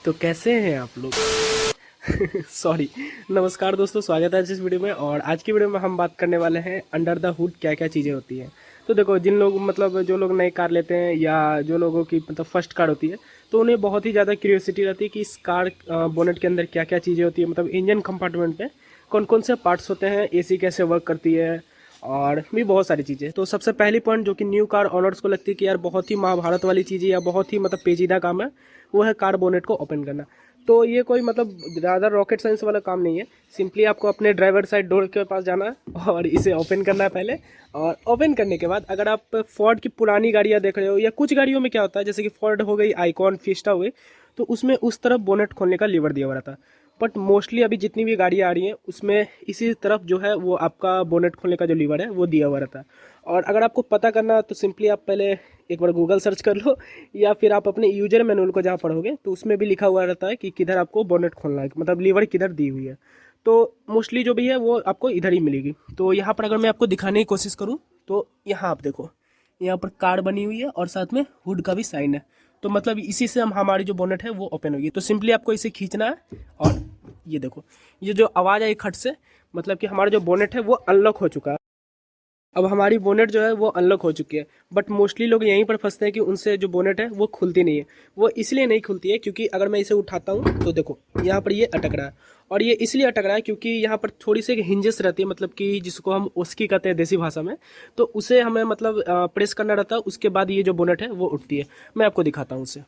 तो कैसे हैं आप लोग? सॉरी। नमस्कार दोस्तों, स्वागत है आज इस वीडियो में। और आज की वीडियो में हम बात करने वाले हैं अंडर द हुड क्या क्या चीज़ें होती हैं। तो देखो, जिन लोग मतलब जो लोग नई कार लेते हैं या जो लोगों की मतलब फर्स्ट कार होती है, तो उन्हें बहुत ही ज़्यादा क्यूरियोसिटी रहती है कि इस कार बोनेट के अंदर क्या क्या चीज़ें होती है, मतलब इंजन कंपार्टमेंट में कौन कौन से पार्ट्स होते हैं, एसी कैसे वर्क करती है और भी बहुत सारी चीज़ें। तो सबसे पहली पॉइंट जो कि न्यू कार ऑनर्स को लगती है कि यार बहुत ही महाभारत वाली चीज़ है या बहुत ही मतलब पेचीदा काम है, वो है कार बोनेट को ओपन करना। तो ये कोई मतलब ज़्यादा रॉकेट साइंस वाला काम नहीं है। सिंपली आपको अपने ड्राइवर साइड डोर के पास जाना है और इसे ओपन करना है पहले। और ओपन करने के बाद अगर आप फोर्ड की पुरानी गाड़ियाँ देख रहे हो या कुछ गाड़ियों में क्या होता है, जैसे कि फोर्ड हो गई, आइकॉन, फिस्टा हुई, तो उसमें उस तरफ बोनेट खोलने का लीवर दिया हुआ रहता है। बट मोस्टली अभी जितनी भी गाड़ियाँ आ रही हैं उसमें इसी तरफ जो है वो आपका बोनेट खोलने का जो लीवर है वो दिया हुआ रहता है। और अगर आपको पता करना है तो सिंपली आप पहले एक बार गूगल सर्च कर लो या फिर आप अपने यूजर मैनुअल को जहाँ पढ़ोगे तो उसमें भी लिखा हुआ रहता है कि किधर आपको बोनेट खोलना है, मतलब लीवर किधर दी हुई है। तो मोस्टली जो भी है वो आपको इधर ही मिलेगी। तो यहाँ पर अगर मैं आपको दिखाने की कोशिश करूँ तो यहाँ आप देखो, यहाँ पर कार बनी हुई है और साथ में हुड का भी साइन है। तो मतलब इसी से हम हमारी जो बोनेट है वो ओपन होगी। तो सिंपली आपको इसे खींचना है और ये देखो, ये जो आवाज़ आई खट से, मतलब कि हमारा जो बोनेट है वो अनलॉक हो चुका है। अब हमारी बोनेट जो है वो अनलॉक हो चुकी है। बट मोस्टली लोग यहीं पर फंसते हैं कि उनसे जो बोनेट है वो खुलती नहीं है। वो इसलिए नहीं खुलती है क्योंकि अगर मैं इसे उठाता हूँ तो देखो यहाँ पर ये अटक रहा है। और ये इसलिए अटक रहा है क्योंकि यहाँ पर थोड़ी सी हिंजेस रहती है, मतलब कि जिसको हम उसकी कहते हैं देसी भाषा में। तो उसे हमें मतलब प्रेस करना रहता है, उसके बाद ये जो बोनेट है वो उठती है। मैं आपको दिखाता हूँ उसे।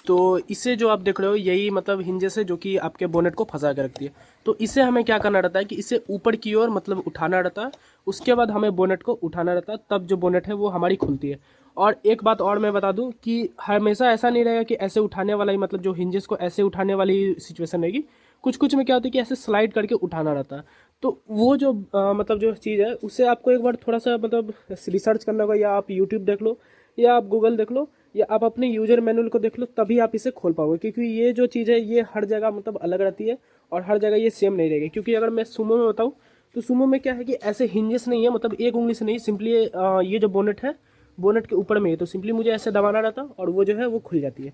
तो इसे जो आप देख रहे हो यही मतलब हिंजेस है जो कि आपके बोनेट को फंसा के रखती है। तो इसे हमें क्या करना रहता है कि इसे ऊपर की ओर मतलब उठाना रहता है। उसके बाद हमें बोनेट को उठाना रहता है, तब जो बोनेट है वो हमारी खुलती है। और एक बात और मैं बता दूं कि हमेशा ऐसा नहीं रहेगा कि ऐसे उठाने वाला ही, मतलब जो हिंजेस को ऐसे उठाने वाली सिचुएशन रहेगी। कुछ कुछ में क्या होता है कि ऐसे स्लाइड करके उठाना रहता है। तो वो जो मतलब जो चीज़ है उसे आपको एक बार थोड़ा सा मतलब रिसर्च करना होगा, या आप यूट्यूब देख लो या आप गूगल देख लो या आप अपने यूजर मैनुअल को देख लो, तभी आप इसे खोल पाओगे। क्योंकि ये जो चीज़ है ये हर जगह मतलब अलग रहती है और हर जगह ये सेम नहीं रहेगी। क्योंकि अगर मैं सुमो में बताऊँ तो सुमो में क्या है कि ऐसे हिंजेस नहीं है, मतलब एक उंगली से नहीं, सिंपली ये जो बोनेट है बोनेट के ऊपर में है, तो सिंपली मुझे ऐसे दबाना रहता और वो जो है वो खुल जाती है।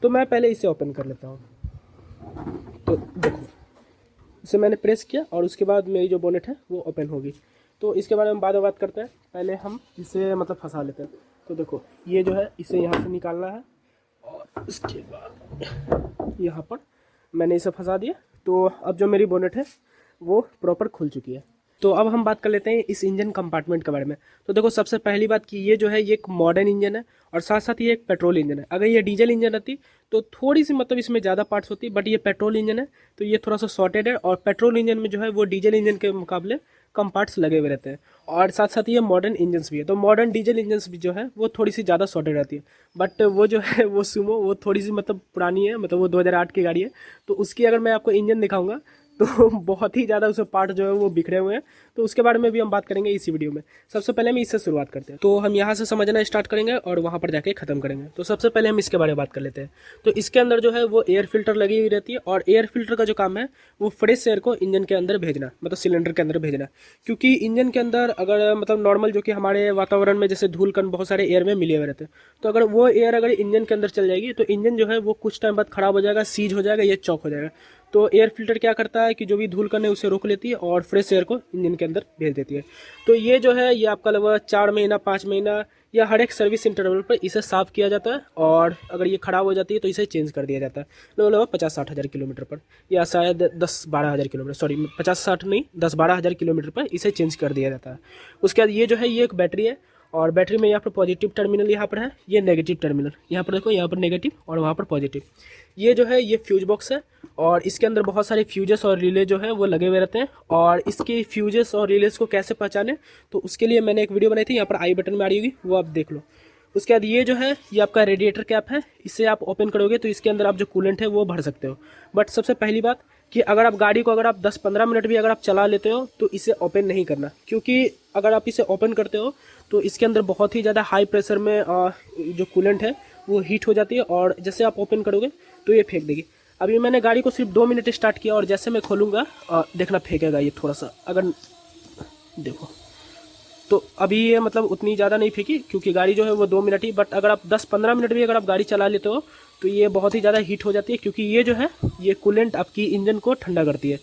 तो मैं पहले इसे ओपन कर लेता हूँ। तो देखो, इसे मैंने प्रेस किया और उसके बाद मेरी जो बोनेट है वो ओपन होगी। तो इसके बारे में बाद में बात करते हैं, पहले हम इसे मतलब फंसा लेते हैं। तो देखो, ये जो है इसे यहाँ से निकालना है और उसके बाद यहाँ पर मैंने इसे फंसा दिया। तो अब जो मेरी बोनेट है वो प्रॉपर खुल चुकी है। तो अब हम बात कर लेते हैं इस इंजन कंपार्टमेंट के बारे में। तो देखो, सबसे पहली बात कि ये जो है ये एक मॉडर्न इंजन है और साथ साथ ये एक पेट्रोल इंजन है। अगर ये डीजल इंजन रहती तो थोड़ी सी मतलब इसमें ज़्यादा पार्ट्स होती, बट ये पेट्रोल इंजन है तो ये थोड़ा सा शॉर्टेड है। और पेट्रोल इंजन में जो है वो डीजल इंजन के मुकाबले कम पार्ट्स लगे हुए रहते हैं। और साथ साथ ये मॉडर्न इंजन्स भी है, तो मॉडर्न डीजल इंजन्स भी जो है वो थोड़ी सी ज़्यादा शॉर्टेड रहती है। बट वो जो है वो सुमो वो थोड़ी सी मतलब पुरानी है, मतलब वो 2008 की गाड़ी है। तो उसकी अगर मैं आपको इंजन दिखाऊंगा तो बहुत ही ज़्यादा उसमें पार्ट जो है वो बिखरे हुए हैं। तो उसके बारे में भी हम बात करेंगे इसी वीडियो में। सबसे पहले हम इससे शुरुआत करते हैं। तो हम यहाँ से समझना स्टार्ट करेंगे और वहाँ पर जाके ख़त्म करेंगे। तो सबसे पहले हम इसके बारे में बात कर लेते हैं। तो इसके अंदर जो है वो एयर फिल्टर लगी हुई रहती है और एयर फिल्टर का जो काम है वो फ्रेश एयर को इंजन के अंदर भेजना, मतलब सिलेंडर के अंदर भेजना। क्योंकि इंजन के अंदर अगर मतलब नॉर्मल जो कि हमारे वातावरण में जैसे धूल कण बहुत सारे एयर में मिले हुए रहते हैं, तो अगर वो एयर अगर इंजन के अंदर चल जाएगी तो इंजन जो है वो कुछ टाइम बाद ख़राब हो जाएगा, सीज हो जाएगा, ये चौक हो जाएगा। तो एयर फिल्टर क्या करता है कि जो भी धूल कण है उसे रोक लेती है और फ्रेश एयर को इंजन के अंदर भेज देती है। तो ये जो है ये आपका लगभग 4 महीना 5 महीना या हर एक सर्विस इंटरवल पर इसे साफ़ किया जाता है। और अगर ये ख़राब हो जाती है तो इसे चेंज कर दिया जाता है लगभग 50-60 हज़ार किलोमीटर पर, या शायद 10-12 हज़ार किलोमीटर, सॉरी 50-60 नहीं 10-12 हज़ार किलोमीटर पर इसे चेंज कर दिया जाता है। उसके बाद ये जो है ये एक बैटरी है और बैटरी में यहाँ पर पॉजिटिव टर्मिनल यहाँ पर है, ये नेगेटिव टर्मिनल यहाँ पर देखो, यहाँ पर नेगेटिव और वहाँ पर पॉजिटिव। ये जो है ये फ्यूज बॉक्स है और इसके अंदर बहुत सारे फ्यूजेस और रिले जो है वो लगे हुए रहते हैं। और इसके फ्यूजेस और रिलेस को कैसे पहचाने तो उसके लिए मैंने एक वीडियो बनाई थी, यहाँ पर आई बटन में आ रही होगी, वो आप देख लो। उसके बाद ये जो है ये आपका रेडिएटर कैप है, इसे आप ओपन करोगे तो इसके अंदर आप जो कूलेंट है वो भर सकते हो। बट सबसे पहली बात कि अगर आप गाड़ी को अगर आप 10-15 मिनट भी अगर आप चला लेते हो तो इसे ओपन नहीं करना, क्योंकि अगर आप इसे ओपन करते हो तो इसके अंदर बहुत ही ज़्यादा हाई प्रेशर में जो कूलेंट है वो हीट हो जाती है और जैसे आप ओपन करोगे तो ये फेंक देगी। अभी मैंने गाड़ी को सिर्फ 2 मिनट स्टार्ट किया और जैसे मैं खोलूँगा देखना फेंकेगा ये थोड़ा सा, अगर देखो तो अभी ये मतलब उतनी ज़्यादा नहीं फेंकी क्योंकि गाड़ी जो है वो 2 मिनट ही, बट अगर आप 10-15 मिनट भी अगर आप गाड़ी चला लेते हो तो ये बहुत ही ज़्यादा हीट हो जाती है, क्योंकि ये जो है ये कूलेंट आपकी इंजन को ठंडा करती है।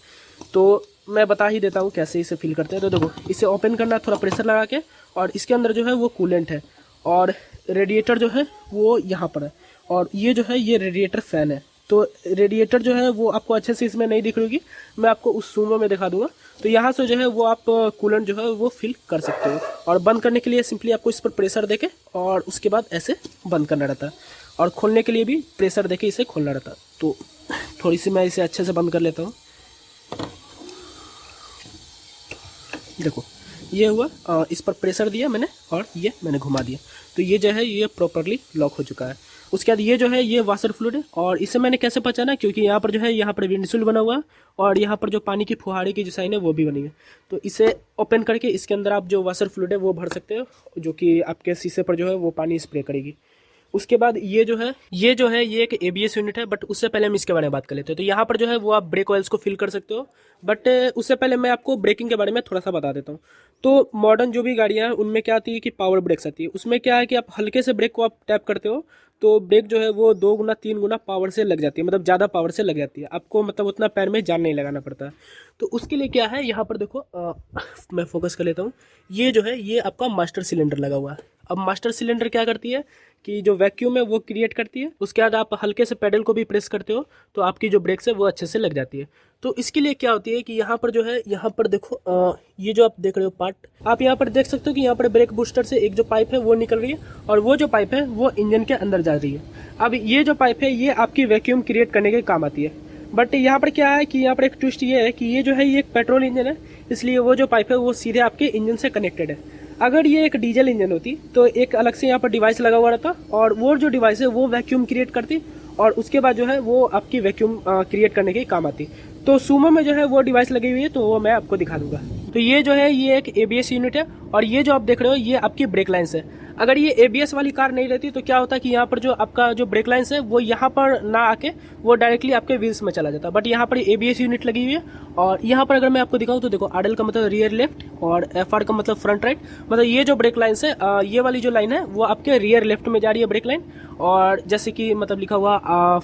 तो मैं बता ही देता हूँ कैसे इसे फिल करते हैं। तो देखो, इसे ओपन करना है थोड़ा प्रेशर लगा के, और इसके अंदर जो है वो कूलेंट है, और रेडिएटर जो है वो यहाँ पर है, और ये जो है ये रेडिएटर फैन है। तो रेडिएटर जो है वो आपको अच्छे से इसमें नहीं दिख रही होगी, मैं आपको उस सूमो में दिखा दूंगा। तो यहाँ से जो है वो आप कूलेंट जो है वो फिल कर सकते हो, और बंद करने के लिए सिंपली आपको इस पर प्रेशर देके और उसके बाद ऐसे बंद करना रहता है, और खोलने के लिए भी प्रेशर देके इसे खोलना रहता है। तो थोड़ी सी मैं इसे अच्छे से बंद कर लेता हूँ। देखो ये हुआ, इस पर प्रेशर दिया मैंने और ये मैंने घुमा दिया, तो ये जो है ये प्रॉपरली लॉक हो चुका है। उसके बाद ये जो है ये वाशर फ्लूइड है, और इसे मैंने कैसे पहचाना, क्योंकि यहाँ पर जो है यहाँ पर विंडशील्ड बना हुआ है, और यहाँ पर जो पानी की फुहारे की जो साइन है वो भी बनी है। तो इसे ओपन करके इसके अंदर आप जो वाशर फ्लूइड है वो भर सकते हो, जो कि आपके शीशे पर जो है वो पानी स्प्रे करेगी। उसके बाद ये जो है ये एक ABS यूनिट है, बट उससे पहले हम इसके बारे में बात कर लेते हैं। तो यहाँ पर जो है वो आप ब्रेक ऑयल्स को फिल कर सकते हो, बट उससे पहले मैं आपको ब्रेकिंग के बारे में थोड़ा सा बता देता हूँ। तो मॉडर्न जो भी गाड़ियाँ हैं उनमें क्या आती है कि पावर ब्रेक्स आती है। उसमें क्या है कि आप हल्के से ब्रेक को आप टैप करते हो तो ब्रेक जो है वो 2 गुना 3 गुना पावर से लग जाती है, मतलब ज़्यादा पावर से लग जाती है, आपको मतलब उतना पैर में जान नहीं लगाना पड़ता है। तो उसके लिए क्या है, यहाँ पर देखो मैं फोकस कर लेता हूँ। ये जो है ये आपका मास्टर सिलेंडर लगा हुआ है। अब मास्टर सिलेंडर क्या करती है कि जो वैक्यूम है वो क्रिएट करती है, उसके बाद आप हल्के से पेडल को भी प्रेस करते हो तो आपकी जो ब्रेक्स है वो अच्छे से लग जाती है। तो इसके लिए क्या होती है कि यहाँ पर जो है यहाँ पर देखो ये जो आप देख रहे हो पार्ट, आप यहाँ पर देख सकते हो कि यहाँ पर ब्रेक बूस्टर से एक जो पाइप है वो निकल रही है, और वो जो पाइप है वो इंजन के अंदर जा रही है। अब ये जो पाइप है ये आपकी वैक्यूम क्रिएट करने के काम आती है, बट यहाँ पर क्या है कि यहाँ पर एक ट्विस्ट ये है कि ये जो है ये एक पेट्रोल इंजन है, इसलिए वो जो पाइप है वो सीधे आपके इंजन से कनेक्टेड है। अगर ये एक डीजल इंजन होती तो एक अलग से यहाँ पर डिवाइस लगा हुआ रहता, और वो जो डिवाइस है वो वैक्यूम क्रिएट करती, और उसके बाद जो है वो आपकी वैक्यूम क्रिएट करने के काम आती। तो सूमो में जो है वो डिवाइस लगी हुई है, तो वो मैं आपको दिखा दूंगा। तो ये जो है ये एक ABS यूनिट है, और ये जो आप देख रहे हो ये आपकी ब्रेक लाइन्स है। अगर ये ABS वाली कार नहीं रहती तो क्या होता है कि यहाँ पर जो आपका जो ब्रेक लाइन्स है वो यहाँ पर ना आके वो डायरेक्टली आपके व्हील्स में चला जाता, बट यहाँ पर ABS यूनिट लगी हुई है। और यहाँ पर अगर मैं आपको दिखाऊँ तो देखो, RL का मतलब रियर लेफ्ट और FR का मतलब फ्रंट राइट, मतलब ये जो ब्रेक लाइन्स है ये वाली जो लाइन है वो आपके रियर लेफ्ट में जा रही है ब्रेक लाइन, और जैसे कि मतलब लिखा हुआ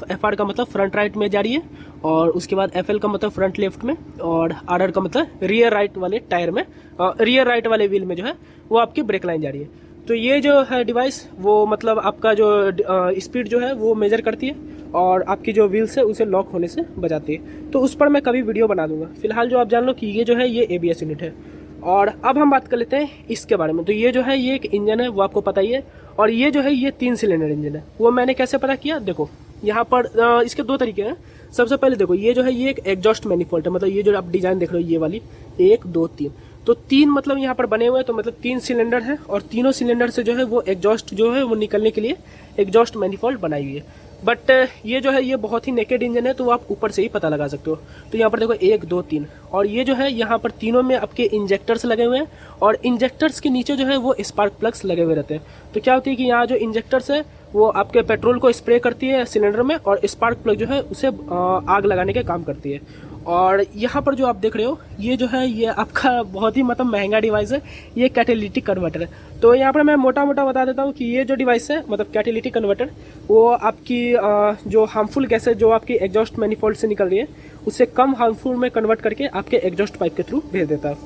FR का मतलब फ्रंट राइट में जा रही है, और उसके बाद FL का मतलब फ्रंट लेफ्ट में, और RR का मतलब रियर राइट वाले टायर में, रियर राइट वाले व्हील में जो है वो आपकी ब्रेक लाइन जा रही है। तो ये जो है डिवाइस वो मतलब आपका जो स्पीड जो है वो मेजर करती है, और आपकी जो व्हील्स है उसे लॉक होने से बचाती है। तो उस पर मैं कभी वीडियो बना दूंगा। फिलहाल जो आप जान लो कि ये जो है ये ABS यूनिट है। और अब हम बात कर लेते हैं इसके बारे में। तो ये जो है ये एक इंजन है, वो आपको पता ही है, और ये जो है ये 3 सिलेंडर इंजन है। वो मैंने कैसे पता किया, देखो यहाँ पर इसके 2 तरीके हैं। सबसे पहले देखो ये जो है ये एक एग्जॉस्ट मैनिफोल्ड है, मतलब ये जो आप डिजाइन देख रहे हो ये वाली 1 2 3, तो 3 मतलब यहाँ पर बने हुए हैं, तो मतलब 3 सिलेंडर है, और तीनों सिलेंडर से जो है वो एग्जॉस्ट जो है वो निकलने के लिए एग्जॉस्ट मैनिफोल्ड बनाई हुई है। बट ये जो है ये बहुत ही नेकेड इंजन है, तो आप ऊपर से ही पता लगा सकते हो। तो यहाँ पर देखो 1 2 3, और ये जो है यहाँ पर तीनों में आपके इंजेक्टर्स लगे हुए हैं, और इंजेक्टर्स के नीचे जो है वो स्पार्क प्लग्स लगे हुए रहते हैं। तो क्या होती है कि यहाँ जो इंजेक्टर्स है वो आपके पेट्रोल को स्प्रे करती है सिलेंडर में, और स्पार्क प्लग जो है उसे आग लगाने के काम करती है। और यहाँ पर जो आप देख रहे हो ये जो है ये आपका बहुत ही मतलब महंगा डिवाइस है, ये कैटेलिटिक कन्वर्टर है। तो यहाँ पर मैं मोटा मोटा बता देता हूँ कि ये जो डिवाइस है मतलब कैटेलिटिक कन्वर्टर, वो आपकी जो हार्मफुल गैस है जो आपकी एग्जॉस्ट मैनिफोल्ड से निकल रही है उसे कम हार्मफुल में कन्वर्ट करके आपके एग्जॉस्ट पाइप के थ्रू भेज देता है।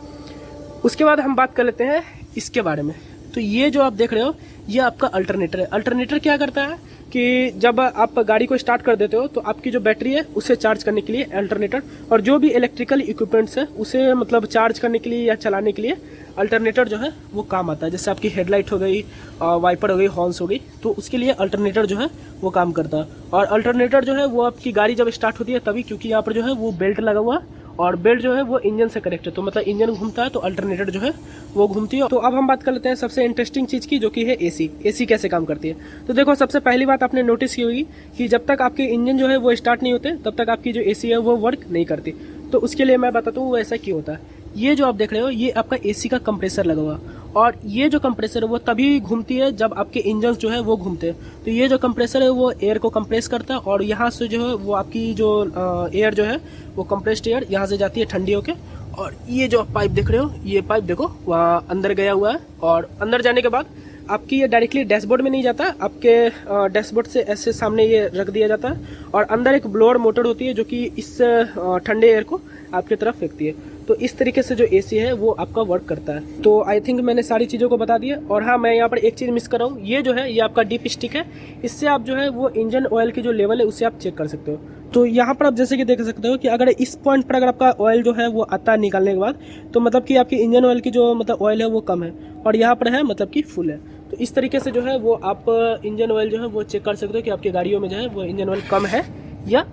उसके बाद हम बात कर लेते हैं इसके बारे में। तो ये जो आप देख रहे हो ये आपका अल्टरनेटर है। अल्टरनेटर क्या करता है कि जब आप गाड़ी को स्टार्ट कर देते हो तो आपकी जो बैटरी है उसे चार्ज करने के लिए अल्टरनेटर, और जो भी इलेक्ट्रिकल इक्विपमेंट्स है उसे मतलब चार्ज करने के लिए या चलाने के लिए अल्टरनेटर जो है वो काम आता है। जैसे आपकी हेडलाइट हो गई, वाइपर हो गई, हॉर्न्स हो गई, तो उसके लिए अल्टरनेटर जो है वो काम करता है। और अल्टरनेटर जो है वो आपकी गाड़ी जब स्टार्ट होती है तभी, क्योंकि यहाँ पर जो है वो बेल्ट लगा हुआ है, और बेल्ट जो है वो इंजन से कनेक्ट है, तो मतलब इंजन घूमता है तो अल्टरनेटर जो है वो घूमती है। तो अब हम बात कर लेते हैं सबसे इंटरेस्टिंग चीज़ की, जो कि है एसी। एसी कैसे काम करती है। तो देखो सबसे पहली बात आपने नोटिस की होगी कि जब तक आपके इंजन जो है वो स्टार्ट नहीं होते तब तक आपकी जो एसी है वो वर्क नहीं करती। तो उसके लिए मैं बताता हूँ वो ऐसा क्यों होता है। ये जो आप देख रहे हो ये आपका एसी का कंप्रेसर लगा हुआ, और ये जो कंप्रेसर है वो तभी घूमती है जब आपके इंजन जो है वो घूमते हैं। तो ये जो कंप्रेसर है वो एयर को कंप्रेस करता है, और यहाँ से जो है वो आपकी जो एयर जो है वो कंप्रेस्ड एयर यहाँ से जाती है ठंडी होके, और ये जो पाइप देख रहे हो ये पाइप देखो वहाँ अंदर गया हुआ है, और अंदर जाने के बाद आपकी ये डायरेक्टली डैशबोर्ड में नहीं जाता, आपके डैशबोर्ड से ऐसे सामने ये रख दिया जाता है और अंदर एक ब्लोअर मोटर होती है जो कि इस ठंडे एयर को आपकी तरफ फेंकती है। तो इस तरीके से जो एसी है वो आपका वर्क करता है। तो आई थिंक मैंने सारी चीज़ों को बता दिया। और हाँ, मैं यहाँ पर एक चीज़ मिस कर रहा हूँ, ये जो है ये आपका डीप स्टिक है, इससे आप जो है वो इंजन ऑयल की जो लेवल है उसे आप चेक कर सकते हो। तो यहाँ पर आप जैसे कि देख सकते हो कि अगर इस पॉइंट पर अगर आपका ऑयल जो है वो आता है निकालने के बाद, तो मतलब कि आपकी इंजन ऑयल की जो मतलब ऑयल है वो कम है, और यहाँ पर है मतलब कि फुल है। तो इस तरीके से जो है वो आप इंजन ऑयल जो है वो चेक कर सकते हो कि आपकी गाड़ियों में जो है वो इंजन ऑयल कम है या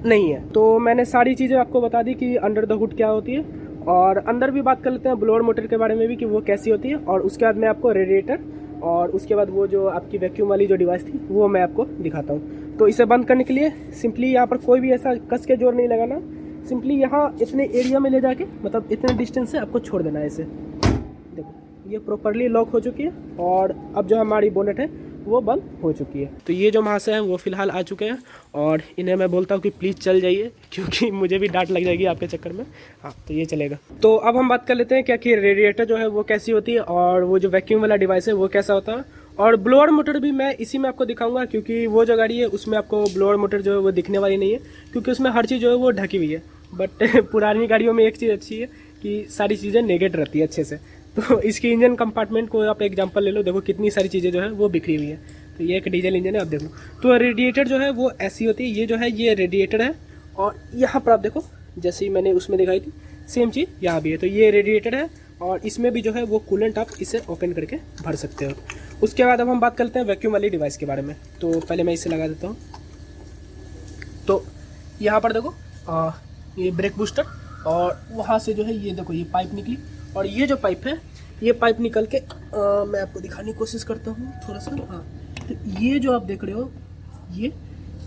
नहीं है। तो मैंने सारी चीज़ें आपको बता दी कि अंडर द हुड क्या होती है, और अंदर भी बात कर लेते हैं ब्लोअर मोटर के बारे में भी कि वो कैसी होती है, और उसके बाद मैं आपको रेडिएटर और उसके बाद वो जो आपकी वैक्यूम वाली जो डिवाइस थी वो मैं आपको दिखाता हूँ। तो इसे बंद करने के लिए सिंपली यहाँ पर कोई भी ऐसा कस के जोर नहीं लगाना, सिंपली यहाँ इतने एरिया में ले जाके मतलब इतने डिस्टेंस से आपको छोड़ देना है इसे। देखो ये प्रॉपरली लॉक हो चुकी है, और अब जो हमारी बोनेट है वो बंद हो चुकी है। तो ये जो महाशय हैं वो फिलहाल आ चुके हैं, और इन्हें मैं बोलता हूँ कि प्लीज़ चल जाइए, क्योंकि मुझे भी डांट लग जाएगी आपके चक्कर में। हाँ, तो ये चलेगा। तो अब हम बात कर लेते हैं क्या कि रेडिएटर जो है वो कैसी होती है, और वो जो वैक्यूम वाला डिवाइस है वो कैसा होता है, और ब्लोअर मोटर भी मैं इसी में आपको दिखाऊंगा, क्योंकि वो जो गाड़ी है उसमें आपको ब्लोअर मोटर जो है वो दिखने वाली नहीं है, क्योंकि उसमें हर चीज़ जो है वो ढकी हुई है। बट पुरानी गाड़ियों में एक चीज़ अच्छी है कि सारी चीज़ें नेगेट रहती है अच्छे से। तो इसकी इंजन कंपार्टमेंट को आप एग्जांपल ले लो, देखो कितनी सारी चीज़ें जो है वो बिखरी हुई है। तो ये एक डीजल इंजन है, आप देखो। तो रेडिएटर जो है वो ऐसी होती है, ये जो है ये रेडिएटर है, और यहाँ पर आप देखो जैसे ही मैंने उसमें दिखाई थी सेम चीज़ यहाँ भी है। तो ये रेडिएटर है, और इसमें भी जो है वो कूलेंट आप इसे ओपन करके भर सकते हो। उसके बाद अब हम बात करते हैं वैक्यूम वाली डिवाइस के बारे में। तो पहले मैं इसे लगा देता हूँ। तो यहाँ पर देखो ये ब्रेक बूस्टर, और वहाँ से जो है ये देखो ये पाइप निकली, और ये जो पाइप है ये पाइप निकल के मैं आपको दिखाने की कोशिश करता हूँ थोड़ा सा। हाँ, तो ये जो आप देख रहे हो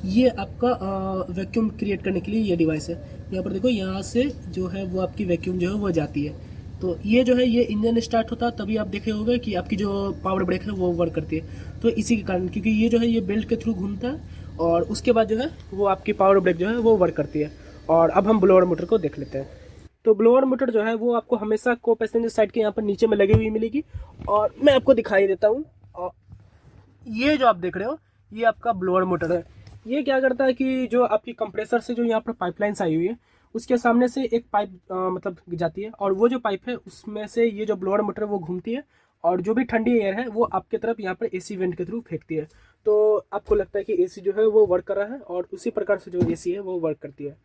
ये आपका वैक्यूम क्रिएट करने के लिए ये डिवाइस है। यहाँ पर देखो यहाँ से जो है वो आपकी वैक्यूम जो है वो जाती है। तो ये जो है ये इंजन स्टार्ट होता है तभी आप देखे होंगे कि आपकी जो पावर ब्रेक है वो वर्क करती है। तो इसी के कारण, क्योंकि ये जो है ये बेल्ट के थ्रू घूमता है, और उसके बाद जो है वो आपकी पावर ब्रेक जो है वो वर्क करती है। और अब हम ब्लोअर मोटर को देख लेते हैं। तो ब्लोअर मोटर जो है वो आपको हमेशा को पैसेंजर साइड के यहाँ पर नीचे में लगी हुई मिलेगी, और मैं आपको दिखाई देता हूँ। और ये जो आप देख रहे हो ये आपका ब्लोअर मोटर है। ये क्या करता है कि जो आपकी कंप्रेसर से जो यहाँ पर पाइपलाइंस आई हुई है उसके सामने से एक पाइप मतलब जाती है, और वो जो पाइप है उसमें से ये जो ब्लोअर मोटर है वो घूमती है, और जो भी ठंडी एयर है वो आपके तरफ यहाँ पर एसी वेंट के थ्रू फेंकती है। तो आपको लगता है कि एसी जो है वो वर्क कर रहा है, और उसी प्रकार से जो एसी है वो वर्क करती है।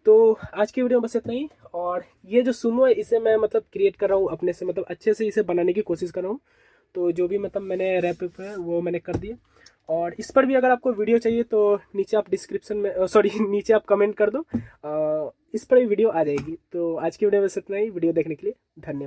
तो आज की वीडियो में बस इतना ही। और ये जो सुमो है इसे मैं मतलब क्रिएट कर रहा हूँ अपने से, मतलब अच्छे से इसे बनाने की कोशिश कर रहा हूँ। तो जो भी मतलब मैंने रैप है वो मैंने कर दिया, और इस पर भी अगर आपको वीडियो चाहिए तो नीचे आप डिस्क्रिप्शन में सॉरी नीचे आप कमेंट कर दो, इस पर भी वीडियो आ जाएगी। तो आज की वीडियो में बस इतना ही। वीडियो देखने के लिए धन्यवाद।